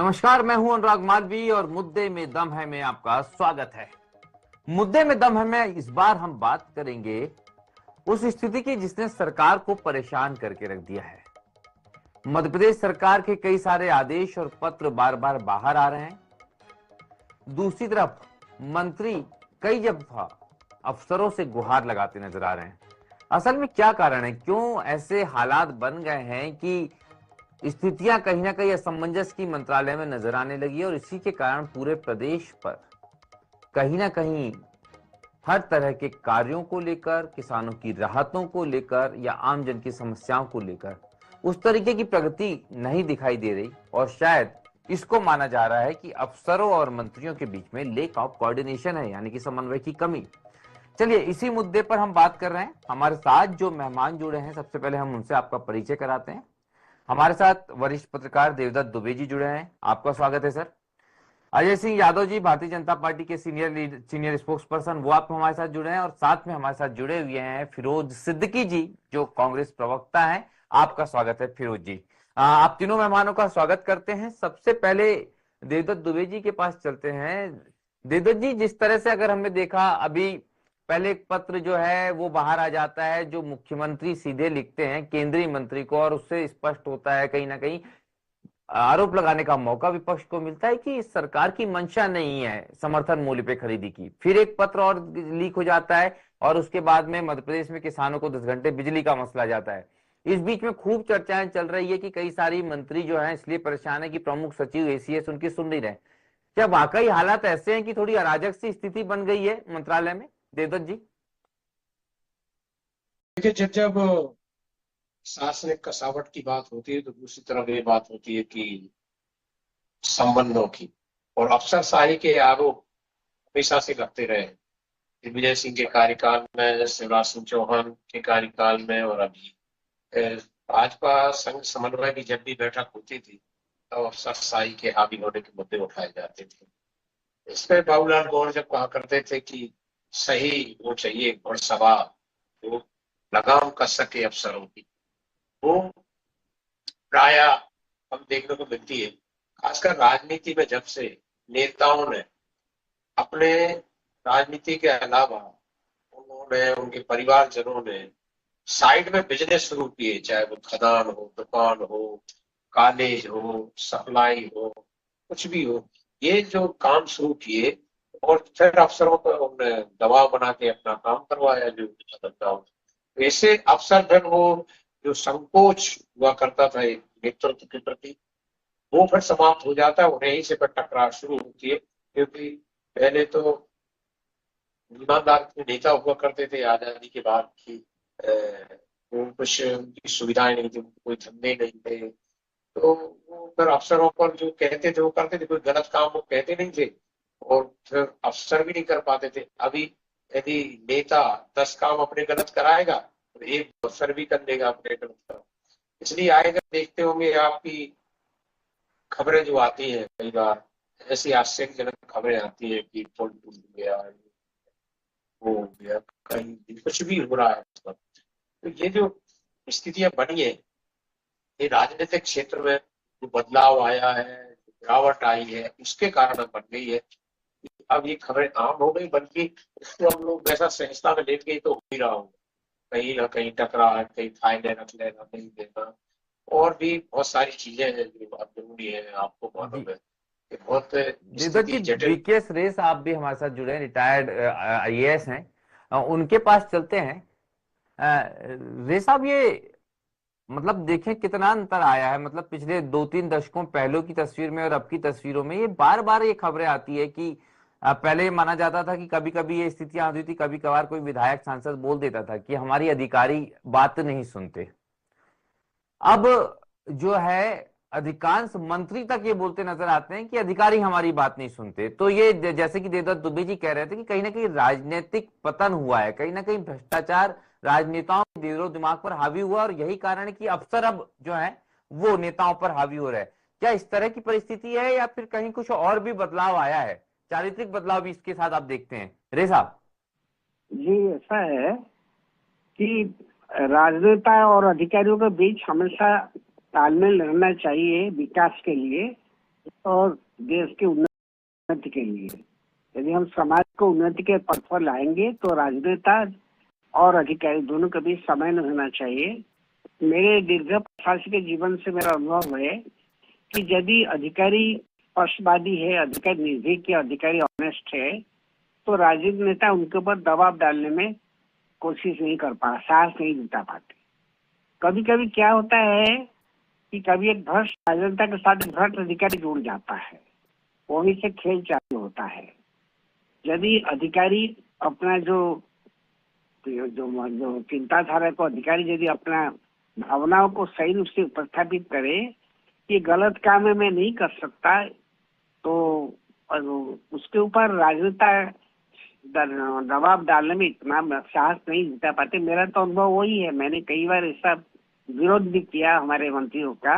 नमस्कार, मैं हूं अनुराग मालवी और मुद्दे में दम है में आपका स्वागत है। मुद्दे में दम है में इस बार हम बात करेंगे उस स्थिति की जिसने सरकार को परेशान करके रख दिया है। मध्य प्रदेश सरकार के कई सारे आदेश और पत्र बार बार बाहर आ रहे हैं। दूसरी तरफ मंत्री कई दफा अफसरों से गुहार लगाते नजर आ रहे हैं। असल में क्या कारण है, क्यों ऐसे हालात बन गए हैं कि स्थितियां कहीं ना कहीं असमंजस की मंत्रालय में नजर आने लगी है और इसी के कारण पूरे प्रदेश पर कहीं ना कहीं हर तरह के कार्यों को लेकर, किसानों की राहतों को लेकर या आम जन की समस्याओं को लेकर उस तरीके की प्रगति नहीं दिखाई दे रही और शायद इसको माना जा रहा है कि अफसरों और मंत्रियों के बीच में लेक ऑफ कोऑर्डिनेशन है, यानी कि समन्वय की कमी। चलिए इसी मुद्दे पर हम बात कर रहे हैं। हमारे साथ जो मेहमान जुड़े हैं, सबसे पहले हम उनसे आपका परिचय कराते हैं। हमारे साथ वरिष्ठ पत्रकार देवदत्त दुबे जी जुड़े हैं, आपका स्वागत है सर। अजय सिंह यादव जी, भारतीय जनता पार्टी के सीनियर स्पोक्स पर्सन, वो आप हमारे साथ जुड़े हैं। और साथ में हमारे साथ जुड़े हुए हैं फिरोज सिद्दीकी जी, जो कांग्रेस प्रवक्ता हैं, आपका स्वागत है फिरोज जी। आप तीनों मेहमानों का स्वागत करते हैं। सबसे पहले देवदत्त दुबे जी के पास चलते हैं। देवदत्त जी, जिस तरह से अगर हमने देखा अभी, पहले एक पत्र जो है वो बाहर आ जाता है जो मुख्यमंत्री सीधे लिखते हैं केंद्रीय मंत्री को, और उससे स्पष्ट होता है, कहीं ना कहीं आरोप लगाने का मौका विपक्ष को मिलता है कि सरकार की मंशा नहीं है समर्थन मूल्य पे खरीदी की। फिर एक पत्र और लीक हो जाता है और उसके बाद में मध्य प्रदेश में किसानों को 10 घंटे बिजली का मसला जाता है। इस बीच में खूब चर्चाएं चल रही है कि कई सारी मंत्री जो हैं इसलिए परेशान है कि प्रमुख सचिव एसीएस उनकी सुन नहीं रहे। क्या वाकई हालात ऐसे हैं कि थोड़ी अराजक सी स्थिति बन गई है मंत्रालय में, देवदत्त जी? देखिए, जब जब शासनिक कसावट की बात होती है तो दूसरी तरफ ये बात होती है कि संबंधों की, और अफसरशाही के आरोप हमेशा से लगते रहे। दिग्विजय सिंह के कार्यकाल में, शिवराज सिंह चौहान के कार्यकाल में, और अभी भाजपा संघ समन्वय की जब भी बैठक होती थी तो अफसरशाही के हावी होने के मुद्दे उठाए जाते थे। इसमें बाबूलाल गौर जब कहा करते थे कि सही वो चाहिए घुड़सवार, वो लगाम कस सके अफसरों की, वो प्राय हम देखने को मिलती है। खासकर राजनीति में जब से नेताओं ने अपने राजनीति के अलावा उन्होंने, उनके परिवारजनों ने साइड में बिजनेस शुरू किए, चाहे वो खदान हो, दुकान हो, कॉलेज हो, सप्लाई हो, कुछ भी हो, ये जो काम शुरू किए और फिर अफसरों पर उन्होंने दबाव बना के अपना काम करवाया जो धंधा। ऐसे अफसर फिर वो जो संकोच हुआ करता था नेतृत्व के प्रति, वो फिर समाप्त हो जाता है। उन्हें ही से फिर टकरार शुरू होती है, क्योंकि पहले तो ईमानदार नेता हुआ करते थे आजादी के बाद की, वो कुछ उनकी सुविधाएं नहीं थी, कोई धंधे नहीं थे, तो वो फिर अफसरों पर जो कहते थे वो करते थे, कोई गलत काम वो कहते नहीं थे और फिर अफसर भी नहीं कर पाते थे। अभी यदि नेता 10 काम अपने गलत कराएगा तो एक अफसर भी कर देगा अपने गलत काम। इसलिए आएगा, देखते होंगे आपकी खबरें जो आती हैं, कई बार ऐसी आश्चर्यजनक खबरें आती है कि पुल टूट गया, वो हो गया, कहीं कुछ भी हो रहा है। तो ये जो स्थितियां बनी है, ये राजनीतिक क्षेत्र में जो बदलाव आया है, गिरावट आई है, उसके कारण बन गई है। अब ये खबरें आम हो गई, बल्कि इसको हम लोग वैसा सहजता में लेके तो हो ही रहा हूँ, कहीं ना कहीं टकराहट, कहीं फायदे रख लेना, नहीं देना, और भी बहुत सारी चीजें हैं जो बहुत जरूरी है। आपको जी मालूम है कि बहुत देवदत्त स्थिति जी, जटिल। बीके सुरेश आप भी हमारे साथ जुड़े हैं, रिटायर्ड आईएएस हैं। उनके पास चलते हैं। रे साहब, ये मतलब देखें कितना अंतर आया है, मतलब पिछले 2-3 दशकों पहले की तस्वीर में और अब की तस्वीरों में ये बार बार ये खबरें आती है कि पहले ये माना जाता था कि कभी कभी ये स्थितियां आती थी, कभी कभार कोई विधायक सांसद बोल देता था कि हमारी अधिकारी बात नहीं सुनते। अब जो है अधिकांश मंत्री तक ये बोलते नजर आते हैं कि अधिकारी हमारी बात नहीं सुनते। तो ये जैसे कि देवदत्त दुबे जी कह रहे थे कि कहीं ना कहीं राजनीतिक पतन हुआ है, कहीं ना कहीं भ्रष्टाचार राजनेताओं के दिलो दिमाग पर हावी हुआ, और यही कारण है कि अफसर अब जो है वो नेताओं पर हावी हो रहे हैं। क्या इस तरह की परिस्थिति है या फिर कहीं कुछ और भी बदलाव आया है, चारित्रिक बदलाव भी इसके साथ आप देखते हैं, रे साहब? जी, ऐसा है कि राजनेता और अधिकारियों के बीच हमेशा तालमेल रहना चाहिए विकास के लिए। और देश की उन्नति के लिए। यदि हम समाज को उन्नति के पथ पर लाएंगे तो राजनेता और अधिकारी दोनों के बीच समय नहीं होना चाहिए। मेरे दीर्घ प्रशासनिक जीवन से मेरा अनुभव है कि यदि अधिकारी पक्षपाती है, अधिकारी निर्भीक है, अधिकारी ऑनेस्ट है, तो राजनेता उनके ऊपर दबाव डालने में कोशिश नहीं कर पा, साहस नहीं जुटा पाते। कभी कभी क्या होता है कि कभी एक भ्रष्ट राजनेता के साथ एक भ्रष्ट अधिकारी जुड़ जाता है, वहीं से खेल चालू होता है। यदि अधिकारी अपना जो चिंताधारा को अधिकारी यदि अपना भावनाओं को सही रूप से उपस्थापित करे कि गलत काम है मैं नहीं कर सकता, तो उसके ऊपर राजनेता दबाव डालने में इतना साहस नहीं जुटा पाते। मेरा तो अनुभव वही है। मैंने कई बार ऐसा विरोध भी किया हमारे मंत्रियों का,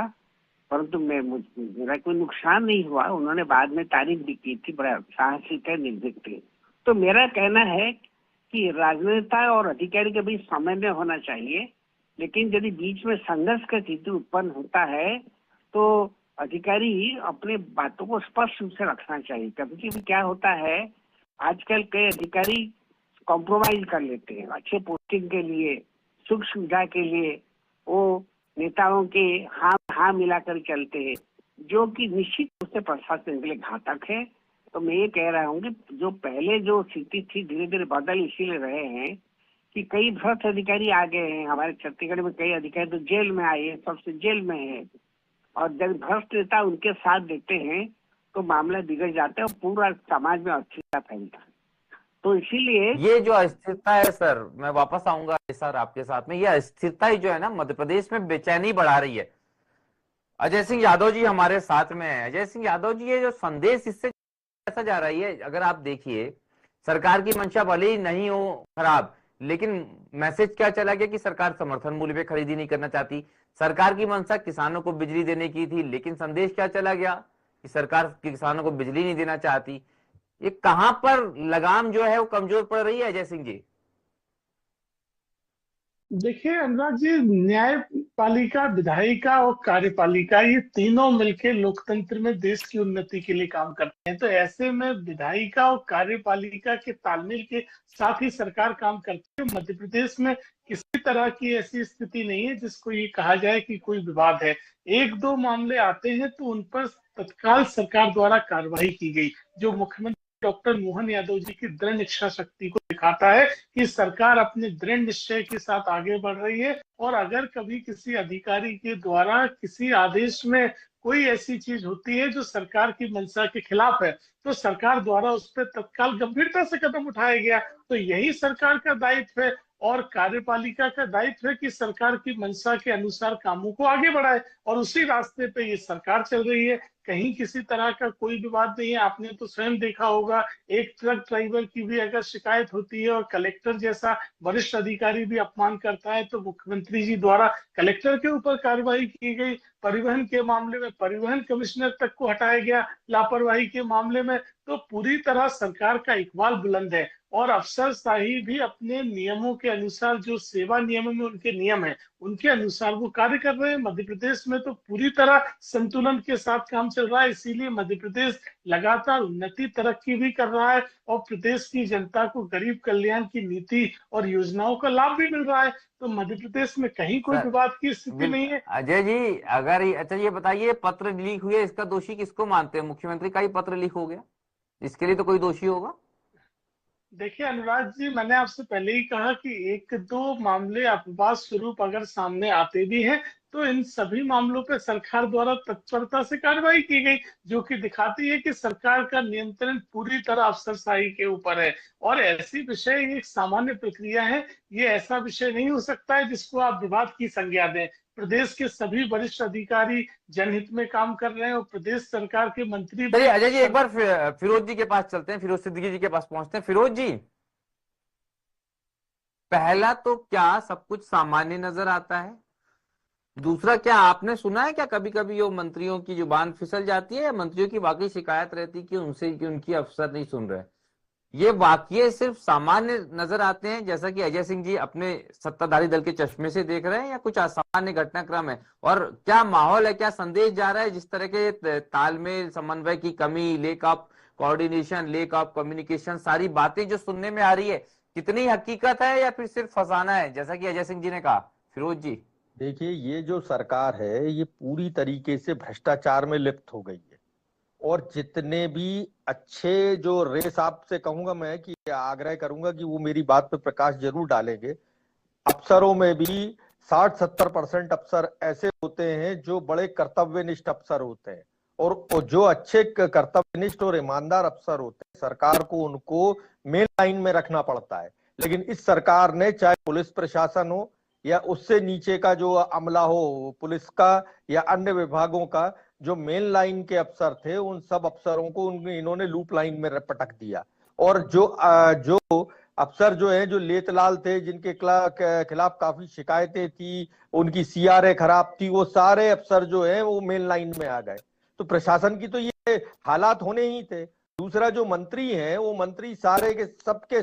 परंतु मेरा कोई नुकसान नहीं हुआ। उन्होंने बाद में तारीफ भी की थी, बड़ा साहसी थे, निर्भीक थे। तो मेरा कहना है कि राजनेता और अधिकारी के बीच समन्वय होना चाहिए, लेकिन यदि बीच में संघर्ष का स्थिति उत्पन्न होता है तो अधिकारी अपने बातों को स्पष्ट रूप से रखना चाहिए। कभी कभी क्या होता है, आजकल कई अधिकारी कॉम्प्रोमाइज कर लेते हैं अच्छे पोस्टिंग के लिए, सुख सुविधा के लिए, वो नेताओं के हाँ मिलाकर चलते हैं, जो कि निश्चित रूप से प्रशासन के लिए घातक है। तो मैं ये कह रहा हूँ कि जो पहले जो स्थिति थी धीरे धीरे बदल इसीलिए रहे हैं कि कई भ्रष्ट अधिकारी आ गए हैं। हमारे छत्तीसगढ़ में कई अधिकारी तो जेल में आए हैं, सबसे जेल में है, और जब भ्रष्ट नेता उनके साथ देते हैं तो मामला बिगड़ जाता है और पूरा समाज में अस्थिरता फैलता है। तो इसीलिए ये जो अस्थिरता है सर, मैं वापस आऊंगा सर आपके साथ में, ये अस्थिरता ही जो है ना मध्य प्रदेश में बेचैनी बढ़ा रही है। अजय सिंह यादव जी हमारे साथ में है। अजय सिंह यादव जी, ये जो संदेश इससे ऐसा जा रही है, अगर आप देखिए सरकार की मंशा भले ही नहीं हो खराब, लेकिन मैसेज क्या चला गया कि सरकार समर्थन मूल्य पे खरीदी नहीं करना चाहती। सरकार की मंशा किसानों को बिजली देने की थी, लेकिन संदेश क्या चला गया कि सरकार किसानों को बिजली नहीं देना चाहती। ये कहां पर लगाम जो है वो कमजोर पड़ रही है अजय सिंह जी? देखिए अनुराग जी, न्यायपालिका, विधायिका और कार्यपालिका, ये तीनों मिलकर लोकतंत्र में देश की उन्नति के लिए काम करते हैं। तो ऐसे में विधायिका और कार्यपालिका के तालमेल के साथ ही सरकार काम करती है। मध्य प्रदेश में किसी तरह की ऐसी स्थिति नहीं है जिसको ये कहा जाए कि कोई विवाद है। एक दो मामले आते हैं तो उन पर तत्काल सरकार द्वारा कार्रवाई की गई, जो मुख्यमंत्री डॉक्टर मोहन यादव जी की दृढ़ इच्छा शक्ति को दिखाता है कि सरकार अपने दृढ़ निश्चय के साथ आगे बढ़ रही है। और अगर कभी किसी अधिकारी के द्वारा किसी आदेश में कोई ऐसी चीज होती है जो सरकार की मंशा के खिलाफ है, तो सरकार द्वारा उस पर तत्काल गंभीरता से कदम उठाया गया। तो यही सरकार का दायित्व है और कार्यपालिका का दायित्व है कि सरकार की मंशा के अनुसार कामों को आगे बढ़ाए, और उसी रास्ते पे ये सरकार चल रही है। कहीं किसी तरह का कोई विवाद नहीं है। आपने तो स्वयं देखा होगा, एक ट्रक ड्राइवर की भी अगर शिकायत होती है और कलेक्टर जैसा वरिष्ठ अधिकारी भी अपमान करता है तो मुख्यमंत्री जी द्वारा कलेक्टर के ऊपर कार्रवाई की गई। परिवहन के मामले में परिवहन कमिश्नर तक को हटाया गया लापरवाही के मामले में। तो पूरी तरह सरकार का इकबाल बुलंद है और अफसरशाही भी अपने नियमों के अनुसार, जो सेवा नियमों में उनके नियम है, उनके अनुसार वो कार्य कर रहे हैं। मध्य प्रदेश में तो पूरी तरह संतुलन के साथ काम चल रहा है। इसीलिए मध्य प्रदेश लगातार उन्नति तरक्की भी कर रहा है और प्रदेश की जनता को गरीब कल्याण की नीति और योजनाओं का लाभ भी मिल रहा है। तो मध्य प्रदेश में कहीं कोई विवाद की स्थिति नहीं है। अजय जी, अगर अच्छा ये बताइए, पत्र लीक हुए, इसका दोषी किसको मानते हैं? मुख्यमंत्री का ही पत्र लीक हो गया, इसके लिए तो कोई दोषी होगा। देखिए अनुराग जी, मैंने आपसे पहले ही कहा कि एक दो मामले अपवाद स्वरूप अगर सामने आते भी हैं तो इन सभी मामलों पे सरकार द्वारा तत्परता से कार्रवाई की गई, जो कि दिखाती है कि सरकार का नियंत्रण पूरी तरह अफसरशाही के ऊपर है। और ऐसी विषय एक सामान्य प्रक्रिया है, ये ऐसा विषय नहीं हो सकता है जिसको आप विवाद की संज्ञा दें। प्रदेश के सभी वरिष्ठ अधिकारी जनहित में काम कर रहे हैं और प्रदेश सरकार के मंत्री। चलिए अजय जी, एक बार फिरोज जी के पास चलते हैं, फिरोज सिद्दीकी जी के पास पहुंचते हैं। फिरोज जी, पहला तो क्या सब कुछ सामान्य नजर आता है? दूसरा, क्या आपने सुना है क्या कभी कभी वो मंत्रियों की जुबान फिसल जाती है, या मंत्रियों की वाकई शिकायत रहती कि उनसे कि उनकी अफसर नहीं सुन रहे? ये वाकये सिर्फ सामान्य नजर आते हैं जैसा कि अजय सिंह जी अपने सत्ताधारी दल के चश्मे से देख रहे हैं, या कुछ असामान्य घटनाक्रम है? और क्या माहौल है, क्या संदेश जा रहा है जिस तरह के तालमेल, समन्वय की कमी, lake of coordination, lake of communication, सारी बातें जो सुनने में आ रही है, कितनी हकीकत है या फिर सिर्फ फसाना है, जैसा कि अजय सिंह जी ने कहा? फिरोज जी। देखिए, ये जो सरकार है ये पूरी तरीके से भ्रष्टाचार में लिप्त हो गई है। और जितने भी अच्छे जो रेस, आपसे कहूंगा मैं कि आग्रह करूंगा कि वो मेरी बात पे प्रकाश जरूर डालेंगे, अफसरों में भी 60-70% अफसर ऐसे होते हैं जो बड़े कर्तव्यनिष्ठ अफसर होते हैं, और जो अच्छे कर्तव्यनिष्ठ और ईमानदार अफसर होते हैं, सरकार को उनको मेन लाइन में रखना पड़ता है। लेकिन इस सरकार ने, चाहे पुलिस प्रशासन हो या उससे नीचे का जो अमला हो, पुलिस का या अन्य विभागों का, जो मेन लाइन के अफसर थे, उन सब अफसरों को इन्होंने लूप लाइन में पटक दिया। और जो अफसर जो है, जो लेतलाल थे, जिनके खिलाफ काफी शिकायतें थी, उनकी सीआरए खराब थी, वो सारे अफसर जो है वो मेन लाइन में आ गए। तो प्रशासन की तो ये हालात होने ही थे। दूसरा, जो मंत्री हैं, वो मंत्री सारे के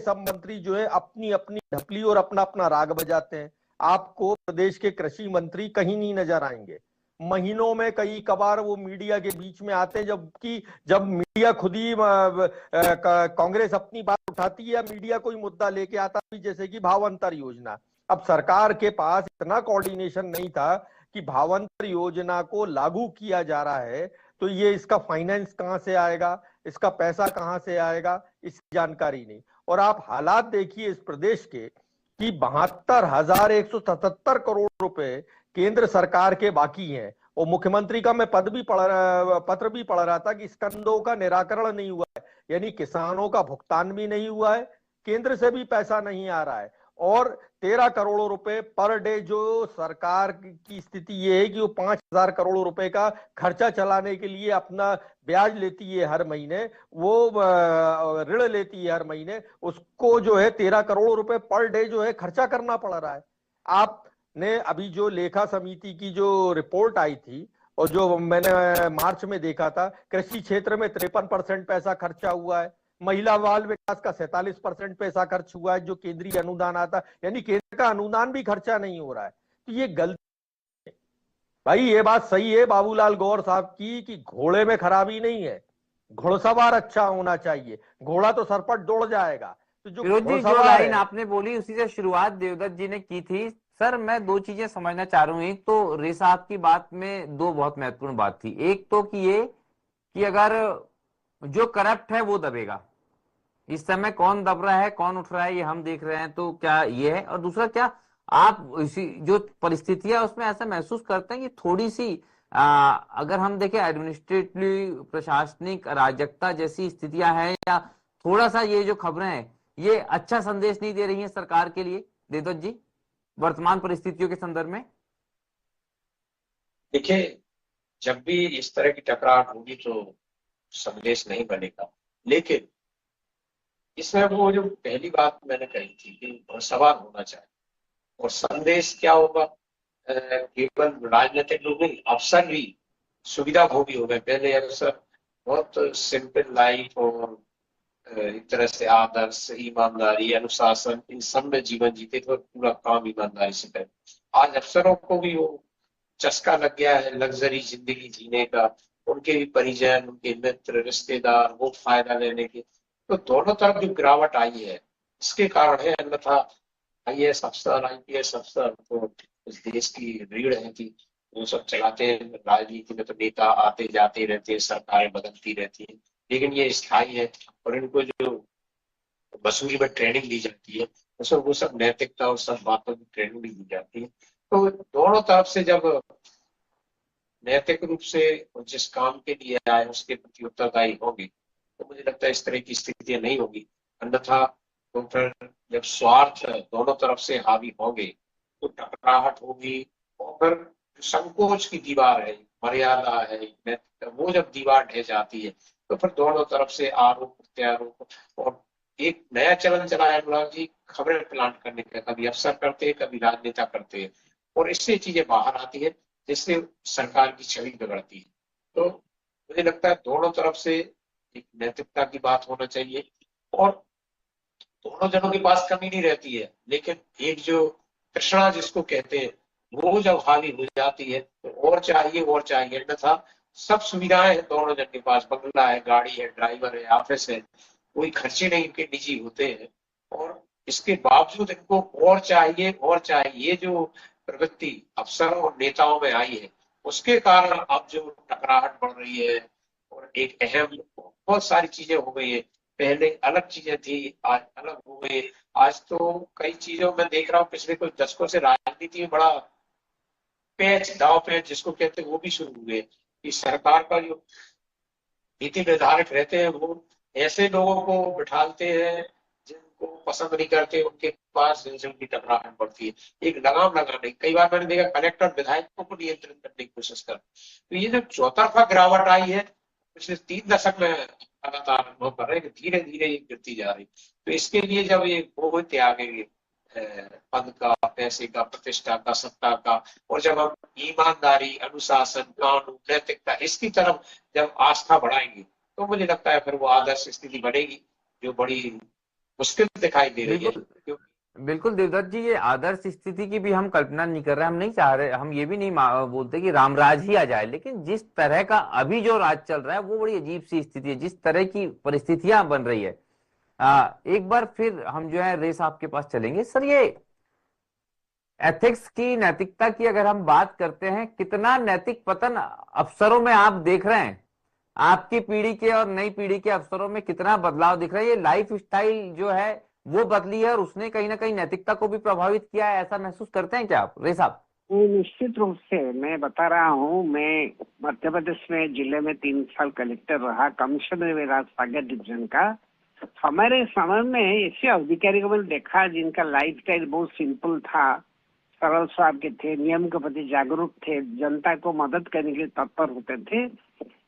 सब मंत्री जो है अपनी अपनी ढपली और अपना अपना राग बजाते हैं। आपको प्रदेश के कृषि मंत्री कहीं नहीं नजर आएंगे। महीनों में कई कबार वो मीडिया के बीच में आते हैं, जबकि जब मीडिया खुद ही कांग्रेस अपनी बात उठाती है या मीडिया कोई मुद्दा लेके आता है, जैसे कि भावांतर योजना। अब सरकार के पास इतना कोऑर्डिनेशन नहीं था कि भावांतर योजना को लागू किया जा रहा है, तो ये इसका फाइनेंस कहां से आएगा, इसका पैसा कहां से आएगा, इसकी जानकारी नहीं। और आप हालात देखिए इस प्रदेश के कि 72,177 करोड़ रुपए केंद्र सरकार के बाकी हैं, और मुख्यमंत्री का मैं पत्र भी पढ़ रहा था कि स्कंदों का निराकरण नहीं हुआ है, यानी किसानों का भुगतान भी नहीं हुआ है, केंद्र से भी पैसा नहीं आ रहा है। और 13 करोड़ रुपए पर डे, जो सरकार की स्थिति ये है कि वो 5,000 करोड़ रुपए का खर्चा चलाने के लिए अपना ब्याज लेती है हर महीने, वो ऋण लेती है हर महीने, उसको जो है 13 करोड़ रुपए पर डे जो है खर्चा करना पड़ रहा है। आपने अभी जो लेखा समिति की जो रिपोर्ट आई थी, और जो मैंने मार्च में देखा था, कृषि क्षेत्र में 53% पैसा खर्चा हुआ है, महिला बाल विकास का 47% पैसा खर्च हुआ है जो केंद्रीय अनुदान आता, यानी केंद्र का अनुदान भी खर्चा नहीं हो रहा है। तो ये गलती है भाई। ये बात सही है बाबूलाल गौर साहब की कि घोड़े में खराबी नहीं है, घुड़सवार अच्छा होना चाहिए, घोड़ा तो सरपट दौड़ जाएगा। तो जो जो लाइन आपने बोली उसी से शुरुआत देवदत्त जी ने की थी। सर, मैं दो चीजें समझना चाह रहा हूँ। एक तो रेसा आपकी बात में दो बहुत महत्वपूर्ण बात थी। एक तो कि ये कि अगर जो करप्ट है वो दबेगा, इस समय कौन दब रहा है, कौन उठ रहा है, ये हम देख रहे हैं, तो क्या ये है? और दूसरा, क्या आप इसी जो परिस्थितियां उसमें ऐसा महसूस करते हैं कि थोड़ी सी अगर हम देखें एडमिनिस्ट्रेटिव, प्रशासनिक अराजकता जैसी स्थितियां हैं, या थोड़ा सा ये जो खबरें हैं ये अच्छा संदेश नहीं दे रही हैं सरकार के लिए, देवदत्त जी, वर्तमान परिस्थितियों के संदर्भ में? देखिए, जब भी इस तरह की टकराहट होगी तो संदेश नहीं बनेगा, लेकिन इसमें वो जो पहली बात मैंने कही थी कि सवाल होना चाहिए, और संदेश क्या होगा? केवल राजनीतिक लोग नहीं, अफसर भी सुविधा भोगी हो गए। पहले अफसर बहुत सिंपल लाइफ और एक तरह से आदर्श, ईमानदारी, अनुशासन, इन सब में जीवन जीते थे और पूरा काम ईमानदारी से करे। आज अफसरों को भी वो चस्का लग गया है लग्जरी जिंदगी जीने का, उनके भी परिजन, उनके मित्र, रिश्तेदार वो फायदा लेने के। तो दोनों तरफ जो गिरावट आई है इसके कारण है, अन्यथा आईएएस अफसर, आईपीएस अफसर तो इस देश की रीढ़ है कि वो सब चलाते हैं। राजनीति में तो नेता आते जाते रहते हैं, सरकारें बदलती रहती हैं, लेकिन ये स्थायी है। और इनको जो वसूली में ट्रेनिंग दी जाती है उसमें वो सब नैतिकता और सब बातों की ट्रेनिंग भी दी जाती है। तो दोनों तरफ से जब नैतिक रूप से जिस काम के लिए आए उसके प्रति उत्तरदायी होंगे तो मुझे लगता है इस तरह की स्थितियां नहीं होगी। अन्यथा तो फिर जब स्वार्थ दोनों तरफ से हावी होंगे तो टकराहट होगी, और फिर संकोच की दीवार है, मर्यादा है, वो जब दीवार ढह जाती है तो फिर दोनों तरफ से आरोप प्रत्यारोप। और एक नया चलन चला है अनुराग जी, खबरें प्लांट करने का, कभी अफसर करते हैं, कभी राजनेता करते हैं, और इससे चीजें बाहर आती है जिससे सरकार की छवि बिगड़ती है। तो मुझे लगता है दोनों तरफ से एक नैतिकता की बात होना चाहिए, और दोनों जनों के पास कमी नहीं रहती है, लेकिन एक जो तृष्णा जिसको कहते हैं वो जब हावी हो जाती है तो और चाहिए, अन्यथा सब सुविधाएं हैं दोनों जन के पास, बंगला है, गाड़ी है, ड्राइवर है, ऑफिस है, कोई खर्चे नहीं इनके निजी होते हैं, और इसके बावजूद इनको और चाहिए। ये जो प्रवृत्ति अफसरों और नेताओं में आई है उसके कारण अब जो टकराहट बढ़ रही है और एक अहम बहुत सारी चीजें हो गई है। पहले अलग चीजें थी, आज अलग हो गई। आज तो कई चीजों में देख रहा हूँ पिछले कुछ दशकों से राजनीति में बड़ा दाव पेच जिसको कहते हैं वो भी शुरू हुए कि सरकार का जो नीति निर्धारक रहते हैं वो ऐसे लोगों को बिठाते हैं जिनको पसंद नहीं करते, उनके पास उनकी टकराहट बढ़ती है। एक लगाम लगाने, कई बार मैंने देखा कलेक्टर विधायकों को नियंत्रित करने की कोशिश कर, तो ये जो चौतरफा गिरावट आई है पिछले 3 दशक में लगातार अनुभव कर रहे हैं कि धीरे धीरे ये गिरती जा रही। तो इसके लिए जब ये मोह त्यागेंगे पद का, पैसे का, प्रतिष्ठा का, सत्ता का, और जब हम ईमानदारी, अनुशासन, कानून, नैतिकता इसकी तरफ जब आस्था बढ़ाएंगे तो मुझे लगता है फिर वो आदर्श स्थिति बनेगी जो बड़ी मुश्किल दिखाई दे रही है। बिल्कुल देवदत्त जी, ये आदर्श स्थिति की भी हम कल्पना नहीं कर रहे, हम नहीं चाह रहे, हम ये भी नहीं बोलते कि रामराज ही आ जाए, लेकिन जिस तरह का अभी जो राज चल रहा है वो बड़ी अजीब सी स्थिति है, जिस तरह की परिस्थितियां बन रही है। एक बार फिर हम जो है रे साहब के पास चलेंगे। सर, ये एथिक्स की, नैतिकता की अगर हम बात करते हैं, कितना नैतिक पतन अफसरों में आप देख रहे हैं? आपकी पीढ़ी के और नई पीढ़ी के अफसरों में कितना बदलाव दिख रहा है? ये लाइफ स्टाइल जो है वो बदली है और उसने कहीं ना कहीं नैतिकता को भी प्रभावित किया है, ऐसा महसूस करते हैं क्या आप रे साहब? निश्चित रूप से मैं बता रहा हूँ। मैं मध्य प्रदेश में जिले में 3 साल कलेक्टर रहा, कमिश्नर मेरा सागर डिवीजन का। हमारे समय में ऐसे अधिकारी को मैंने देखा जिनका लाइफ स्टाइल बहुत सिंपल था, सरल स्वभाव के थे, नियम के प्रति जागरूक थे, जनता को मदद करने के लिए तत्पर होते थे।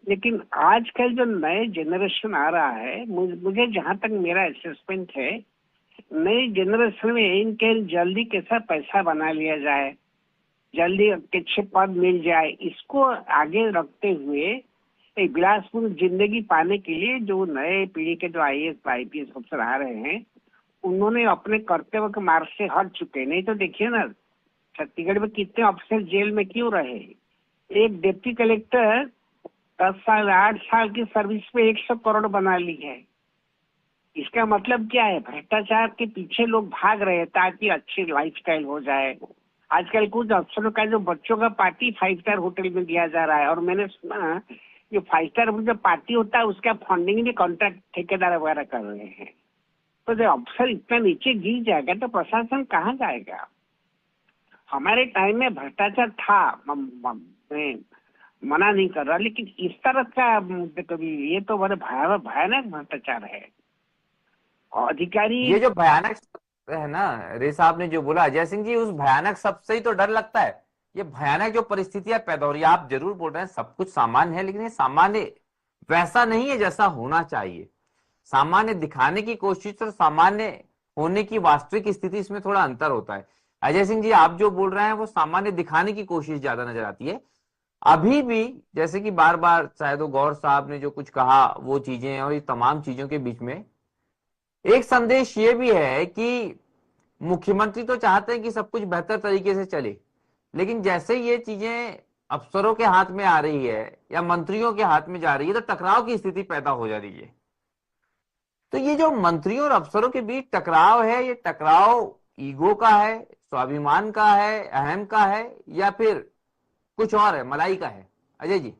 लेकिन आजकल जो नए जनरेशन आ रहा है, मुझे जहाँ तक मेरा असेसमेंट है, नई जनरेशन में इनके जल्दी कैसा पैसा बना लिया जाए, जल्दी अच्छे पद मिल जाए, इसको आगे रखते हुए एक विलासपूर्ण जिंदगी पाने के लिए जो नए पीढ़ी के जो IAS IPS अफसर आ रहे हैं, उन्होंने अपने कर्तव्य के मार्ग से हट चुके। नहीं तो देखिए ना, छत्तीसगढ़ में कितने अफसर जेल में क्यों रहे। एक डिप्टी कलेक्टर 10 साल 8 साल की सर्विस में 100 करोड़ बना ली है। इसका मतलब क्या है? भ्रष्टाचार के पीछे लोग भाग रहे हैं ताकि अच्छी लाइफस्टाइल हो जाए। आजकल कुछ अफसरों का जो बच्चों का पार्टी 5 स्टार होटल में दिया जा रहा है, और मैंने सुना ये 5 स्टार जो पार्टी होता है उसका फंडिंग भी कॉन्ट्रैक्ट ठेकेदार वगैरह कर रहे हैं। तो जब अफसर इतना नीचे गिर जाएगा तो प्रशासन कहाँ जाएगा? हमारे टाइम में भ्रष्टाचार था, मैं मना नहीं कर रहा, लेकिन इस तरह का कभी ये तो बड़े भयानक भ्रष्टाचार है। अधिकारी ये जो भयानक है ना, रे साहब ने जो बोला, अजय सिंह जी, उस भयानक शब्द से ही तो डर लगता है। ये भयानक जो परिस्थितियां पैदा हो रही है, आप जरूर बोल रहे हैं सब कुछ सामान्य है, लेकिन ये सामान्य वैसा नहीं है जैसा होना चाहिए। सामान्य दिखाने की कोशिश और सामान्य होने की वास्तविक स्थिति, इसमें थोड़ा अंतर होता है। अजय सिंह जी, आप जो बोल रहे हैं वो सामान्य दिखाने की कोशिश ज्यादा नजर आती है। अभी भी जैसे कि बार बार शायद वो गौर साहब ने जो कुछ कहा वो चीजें, और ये तमाम चीजों के बीच में एक संदेश ये भी है कि मुख्यमंत्री तो चाहते हैं कि सब कुछ बेहतर तरीके से चले, लेकिन जैसे ये चीजें अफसरों के हाथ में आ रही है या मंत्रियों के हाथ में जा रही है तो टकराव की स्थिति पैदा हो जा रही है। तो ये जो मंत्रियों और अफसरों के बीच टकराव है, ये टकराव ईगो का है, स्वाभिमान का है, अहम का है, या फिर कुछ और है, मलाई का है? अजय जी।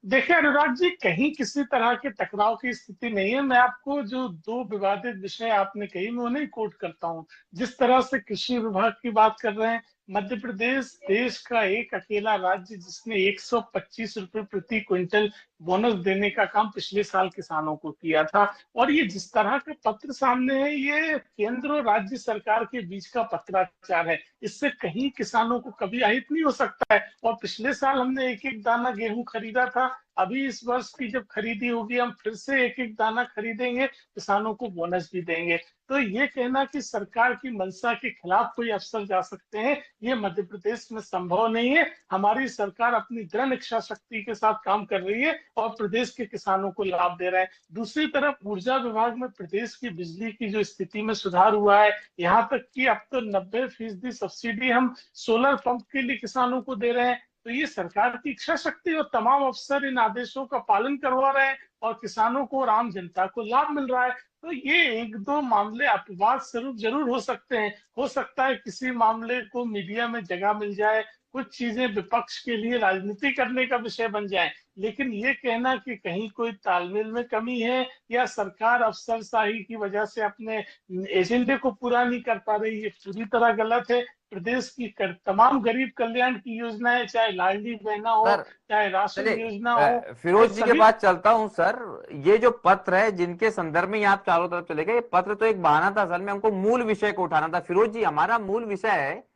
देखिए अनुराग जी, कहीं किसी तरह के टकराव की स्थिति नहीं है। मैं आपको जो 2 विवादित विषय आपने कही मैं उन्हें कोट करता हूं। जिस तरह से कृषि विभाग की बात कर रहे हैं, मध्य प्रदेश देश का एक अकेला राज्य जिसने 125 रुपए प्रति क्विंटल बोनस देने का काम पिछले साल किसानों को किया था। और ये जिस तरह का पत्र सामने है, ये केंद्र और राज्य सरकार के बीच का पत्राचार है। इससे कहीं किसानों को कभी अहित नहीं हो सकता है। और पिछले साल हमने 1-1 दाना गेहूं खरीदा था, अभी इस वर्ष की जब खरीदी होगी हम फिर से एक एक दाना खरीदेंगे, किसानों को बोनस भी देंगे। तो ये कहना कि सरकार की मंशा के खिलाफ कोई अफसर जा सकते हैं, ये मध्य प्रदेश में संभव नहीं है। हमारी सरकार अपनी दृढ़ इच्छा शक्ति के साथ काम कर रही है और प्रदेश के किसानों को लाभ दे रहा है। दूसरी तरफ ऊर्जा विभाग में प्रदेश की बिजली की जो स्थिति में सुधार हुआ है, यहाँ तक कि अब तो 90% सब्सिडी हम सोलर पंप के लिए किसानों को दे रहे हैं। तो ये सरकार की इच्छा शक्ति और तमाम अफसर इन आदेशों का पालन करवा रहे हैं और किसानों को और आम जनता को लाभ मिल रहा है। तो ये एक दो मामले अपवाद स्वरूप जरूर हो सकते हैं। हो सकता है किसी मामले को मीडिया में जगह मिल जाए, कुछ चीजें विपक्ष के लिए राजनीति करने का विषय बन जाए, लेकिन ये कहना कि कहीं कोई तालमेल में कमी है या सरकार अफसरशाही की वजह से अपने एजेंडे को पूरा नहीं कर पा रही, ये पूरी तरह गलत है। प्रदेश की तमाम गरीब कल्याण की योजनाएं, चाहे लाडली बहना हो, चाहे राशन योजना हो, फिरोज जी के पास चलता हूं सर। ये जो पत्र है जिनके संदर्भ में आप चारों तरफ चले गए, ये पत्र तो एक बहाना था, असल में हमको मूल विषय को उठाना था। फिरोज जी, हमारा मूल विषय है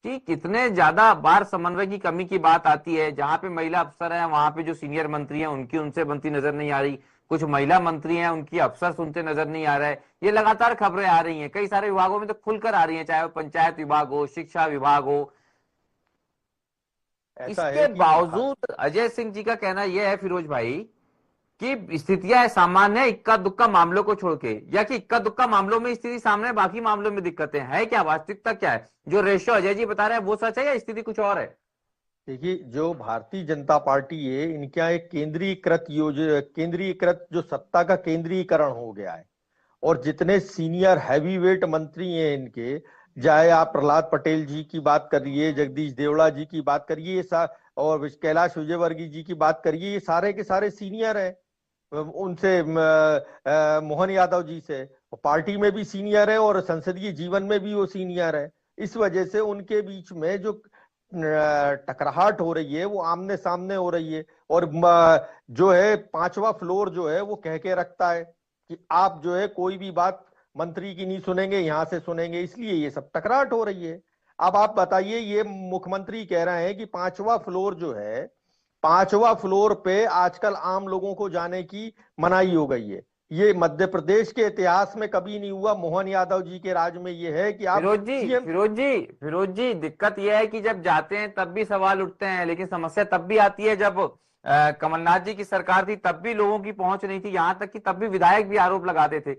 कि कितने ज्यादा बार समन्वय की कमी की बात आती है। जहां पे महिला अफसर है वहां पे जो सीनियर मंत्री हैं उनकी उनसे बनती नजर नहीं आ रही, कुछ महिला मंत्री हैं उनकी अफसर सुनते नजर नहीं आ रहा है। ये लगातार खबरें आ रही हैं, कई सारे विभागों में तो खुलकर आ रही हैं, चाहे वो पंचायत विभाग हो, शिक्षा विभाग हो। इसके बावजूद अजय सिंह जी का कहना यह है फिरोज भाई कि स्थितियां सामान्य है इक्का दुक्का मामलों को छोड़ के, या कि इक्का दुक्का मामलों में स्थिति सामने है, बाकी मामलों में दिक्कतें है। क्या वास्तविकता क्या है? जो रेशो अजय जी बता रहे हैं वो सच है या स्थिति कुछ और है? देखिए, जो भारतीय जनता पार्टी है इनके यहाँ एक केंद्रीयकृत जो सत्ता का केंद्रीयकरण हो गया है और जितने सीनियर हैवीवेट मंत्री हैं इनके, चाहे आप प्रहलाद पटेल जी की बात करिए, जगदीश देवड़ा जी की बात करिए, और कैलाश विजयवर्गीय जी की बात करिए, ये सारे के सारे सीनियर हैं। उनसे मोहन यादव जी से पार्टी में भी सीनियर है और संसदीय जीवन में भी वो सीनियर है। इस वजह से उनके बीच में जो टकराहट हो रही है वो आमने सामने हो रही है। और जो है पांचवा फ्लोर जो है वो कह के रखता है कि आप जो है कोई भी बात मंत्री की नहीं सुनेंगे, यहां से सुनेंगे, इसलिए ये सब टकराहट हो रही है। अब आप बताइए, ये मुख्यमंत्री कह रहे हैं कि पांचवा फ्लोर जो है, पांचवा फ्लोर पे आजकल आम लोगों को जाने की मनाही हो गई है। ये मध्य प्रदेश के इतिहास में कभी नहीं हुआ। मोहन यादव जी के राज में ये है कि आप फिरोज जी दिक्कत यह है कि जब जाते हैं तब भी सवाल उठते हैं, लेकिन समस्या तब भी आती है जब कमलनाथ जी की सरकार थी, तब भी लोगों की पहुंच नहीं थी, यहां तक कि तब भी विधायक भी आरोप लगाते थे।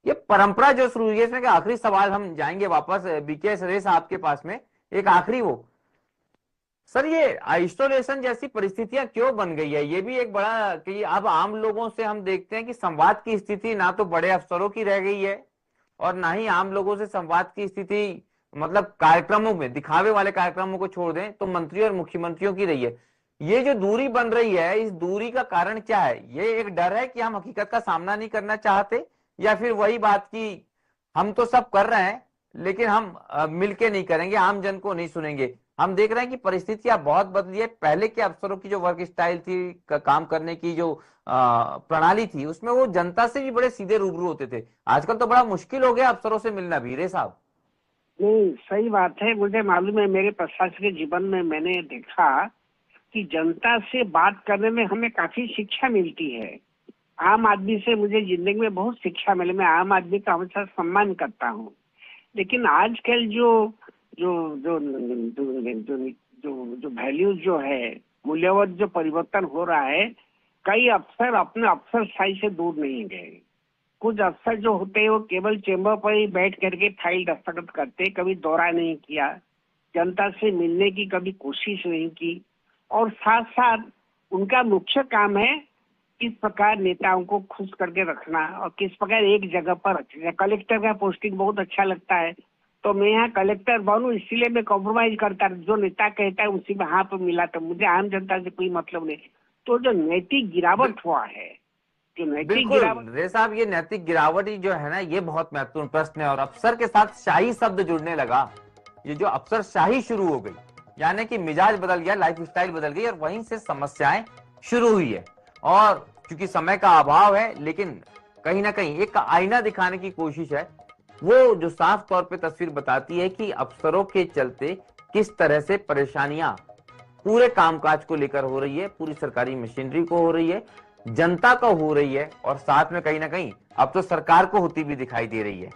ये परंपरा जो शुरू हुई है, इसमें आखिरी सवाल हम जाएंगे वापस बीके सुरेश आपके पास में, एक आखिरी वो सर, ये आइसोलेशन जैसी परिस्थितियां क्यों बन गई है? ये भी एक बड़ा कि अब आम लोगों से हम देखते हैं कि संवाद की स्थिति ना तो बड़े अफसरों की रह गई है और ना ही आम लोगों से संवाद की स्थिति, मतलब कार्यक्रमों में दिखावे वाले कार्यक्रमों को छोड़ दें तो मंत्री और मुख्यमंत्रियों की रही है। ये जो दूरी बन रही है, इस दूरी का कारण क्या है? ये एक डर है कि हम हकीकत का सामना नहीं करना चाहते, या फिर वही बात कि हम तो सब कर रहे हैं लेकिन हम मिलके नहीं करेंगे, आम जन को नहीं सुनेंगे। हम देख रहे हैं कि परिस्थितियां बहुत बदली है। पहले के अफसरों की जो वर्क स्टाइल थी, काम करने की जो प्रणाली थी, उसमें वो जनता से भी बड़े सीधे रूबरू होते थे। आजकल तो बड़ा मुश्किल हो गया अफसरों से मिलना भी। रे साहब, नहीं, सही बात है। मुझे मालूम है, मेरे प्रशासनिक जीवन में मैंने देखा कि जनता से बात करने में हमें काफी शिक्षा मिलती है। आम आदमी से मुझे जिंदगी में बहुत शिक्षा मिली। मैं आम आदमी का हमेशा सम्मान करता हूँ, लेकिन आजकल जो जो जो जो जो जो जो वैल्यूज जो है, मूल्यवत जो परिवर्तन हो रहा है, कई अफसर अपने अफसरशाही से दूर नहीं गए। कुछ अफसर जो होते हैं वो केवल चेंबर पर ही बैठ करके फाइल दस्तखत करते, कभी दौरा नहीं किया, जनता से मिलने की कभी कोशिश नहीं की। और साथ साथ उनका मुख्य काम है किस प्रकार नेताओं को खुश करके रखना और किस प्रकार एक जगह पर रखना। कलेक्टर का पोस्टिंग बहुत अच्छा लगता है, तो मैं यहाँ कलेक्टर बनूं, इसीलिए मैं कॉम्प्रोमाइज करता, जो नेता कहता है उसी में हाँ पे मिला, तो मुझे आम जनता से कोई मतलब नहीं। तो जो नैतिक गिरावट हुआ है, जो नैतिक गिरावट, रे साहब, ये नैतिक गिरावट ही जो है ना, ये बहुत महत्वपूर्ण प्रश्न है। और अफसर के साथ शाही शब्द जुड़ने लगा, ये जो अफसर शाही शुरू हो गई, यानी कि मिजाज बदल गया, लाइफ स्टाइल बदल गई और वहीं से समस्याएं शुरू हुई है। और क्योंकि समय का अभाव है, लेकिन कहीं ना कहीं एक आईना दिखाने की कोशिश है, वो जो साफ तौर पे तस्वीर बताती है कि अफसरों के चलते किस तरह से परेशानियां पूरे कामकाज को लेकर हो रही है, पूरी सरकारी मशीनरी को हो रही है, जनता को हो रही है, और साथ में कहीं ना कहीं अब तो सरकार को होती भी दिखाई दे रही है।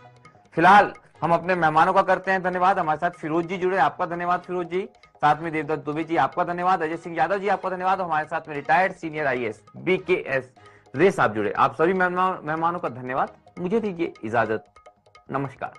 फिलहाल हम अपने मेहमानों का करते हैं धन्यवाद। हमारे साथ फिरोज जी जुड़े, आपका धन्यवाद फिरोज जी। साथ में देवदत्त दुबे जी, आपका धन्यवाद। अजय सिंह यादव जी, आपका धन्यवाद। हमारे साथ में रिटायर्ड सीनियर IAS BKS रे साहब जुड़े। आप सभी मेहमानों का धन्यवाद। मुझे दीजिए इजाजत, नमस्कार।